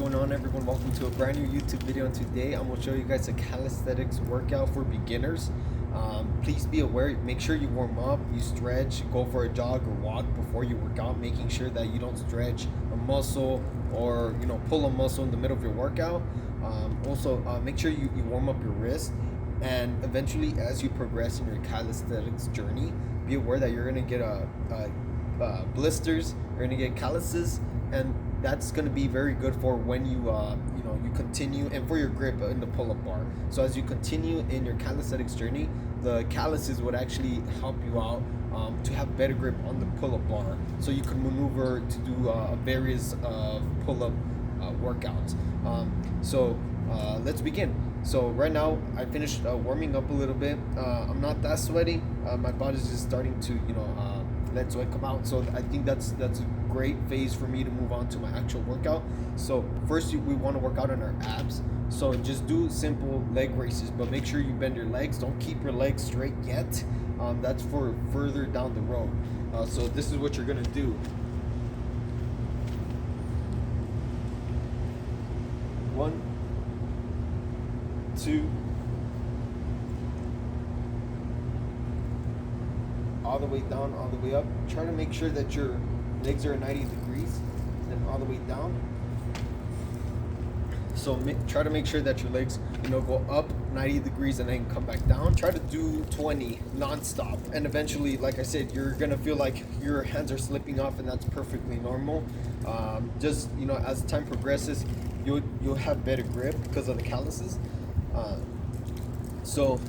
going on, everyone? Welcome to a brand new YouTube video, and today I'm going to show you guys a calisthenics workout for beginners. Please be aware, make sure you warm up, you stretch, go for a jog or walk before you work out, making sure that you don't stretch a muscle or pull a muscle in the middle of your workout. Also, make sure you warm up your wrist, and eventually as you progress in your calisthenics journey, be aware that you're going to get blisters, you're going to get calluses, and that's going to be very good for when you you continue, and for your grip in the pull-up bar. So as you continue in your calisthenics journey, the calluses would actually help you out to have better grip on the pull-up bar, so you can maneuver to do various pull-up workouts. Let's begin. So right now I finished warming up a little bit. I'm not that sweaty. My body's just starting to let sweat come out. So I think that's a great phase for me to move on to my actual workout. So first we want to work out on our abs. So just do simple leg raises, but make sure you bend your legs. Don't keep your legs straight yet. That's for further down the road. So this is what you're gonna do. 1, 2, all the way down, all the way up. Try to make sure that your legs are at 90 degrees, and all the way down. So try to make sure that your legs go up 90 degrees and then come back down. Try to do 20 non-stop, and eventually, like I said, you're gonna feel like your hands are slipping off, and that's perfectly normal. Just as time progresses, you'll have better grip because of the calluses. So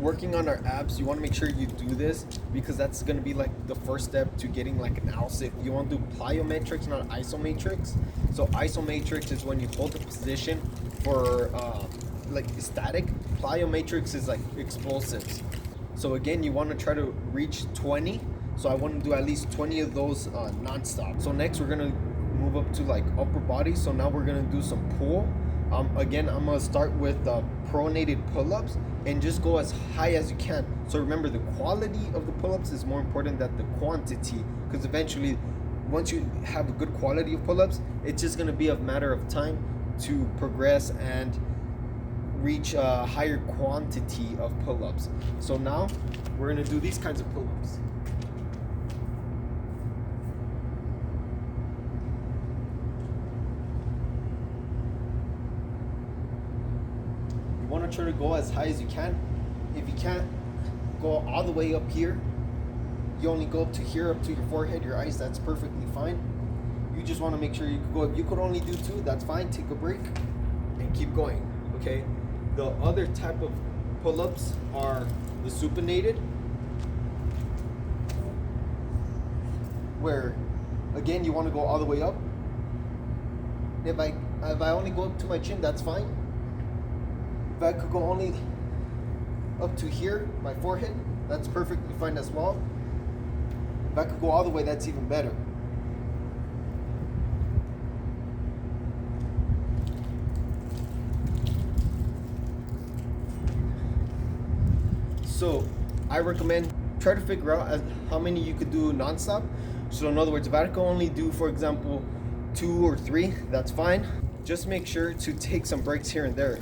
working on our abs, you want to make sure you do this because that's going to be like the first step to getting like an owl sit. You want to do plyometrics, not isometrics. So isometrics is when you hold the position for like static. Plyometrics is like explosives. So again, you want to try to reach 20. So I want to do at least 20 of those non-stop. So next we're going to move up to like upper body. So now we're going to do some pull. Again, I'm going to start with pronated pull-ups and just go as high as you can. So remember, the quality of the pull-ups is more important than the quantity, because eventually once you have a good quality of pull-ups, it's just going to be a matter of time to progress and reach a higher quantity of pull-ups. So now we're going to do these kinds of pull-ups. Want to try to go as high as you can. If you can't go all the way up here, you only go up to here, up to your forehead, your eyes, that's perfectly fine. You just want to make sure you can go. If you could only do 2, that's fine. Take a break and keep going. Okay, the other type of pull-ups are the supinated, where again you want to go all the way up. If I only go up to my chin, that's fine. If I could go only up to here, my forehead, that's perfectly fine as well. If I could go all the way, that's even better. So I recommend try to figure out how many you could do non-stop. So in other words, if I could only do, for example, 2 or 3, that's fine. Just make sure to take some breaks here and there.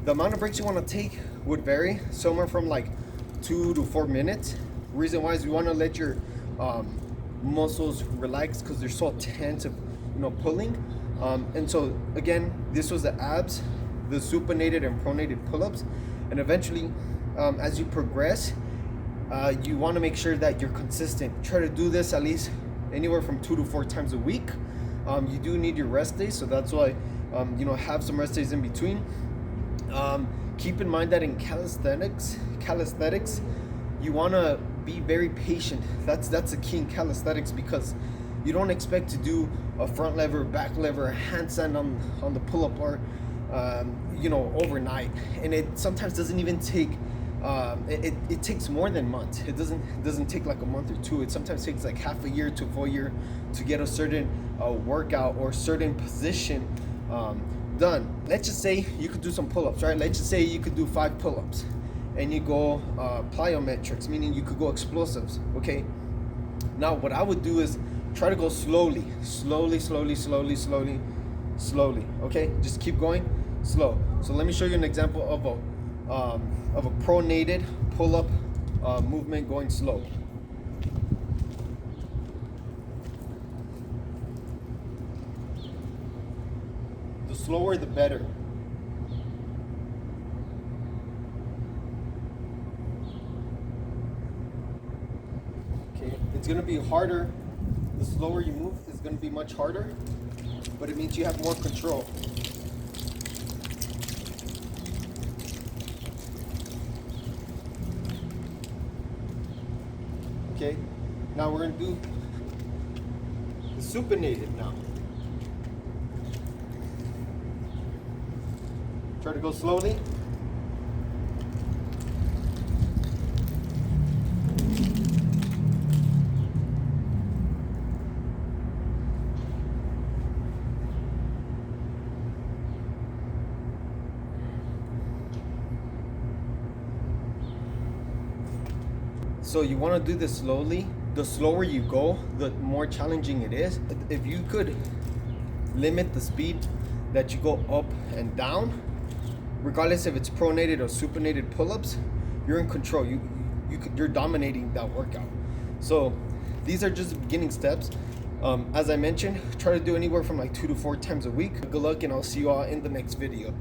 The amount of breaks you want to take would vary, somewhere from like 2 to 4 minutes. Reason why is you want to let your muscles relax because they're so tense of pulling. And so again, this was the abs, the supinated and pronated pull-ups, and eventually as you progress, you want to make sure that you're consistent. Try to do this at least anywhere from 2 to 4 times a week. You do need your rest days, so that's why have some rest days in between. Keep in mind that in calisthenics, you want to be very patient. That's a key in calisthenics, because you don't expect to do a front lever, back lever, a handstand on the pull-up bar, overnight. And it sometimes doesn't even take. It takes more than months. It doesn't take like a month or 2. It sometimes takes like half a year to a full year to get a certain workout or certain position done. Let's just say you could do some pull-ups, right? Let's just say you could do 5 pull-ups and you go plyometrics, meaning you could go explosives. Okay, now what I would do is try to go slowly, slowly. Okay, just keep going slow. So let me show you an example of a pronated pull-up movement going slow. The slower the better. Okay, it's gonna be harder. The slower you move is gonna be much harder, but it means you have more control. Okay, now we're gonna do the supinated now. Try to go slowly. So you want to do this slowly. The slower you go, the more challenging it is. If you could limit the speed that you go up and down, regardless if it's pronated or supinated pull-ups, you're in control. You're dominating that workout. So these are just the beginning steps. As I mentioned, try to do anywhere from like 2 to 4 times a week. Good luck, and I'll see you all in the next video.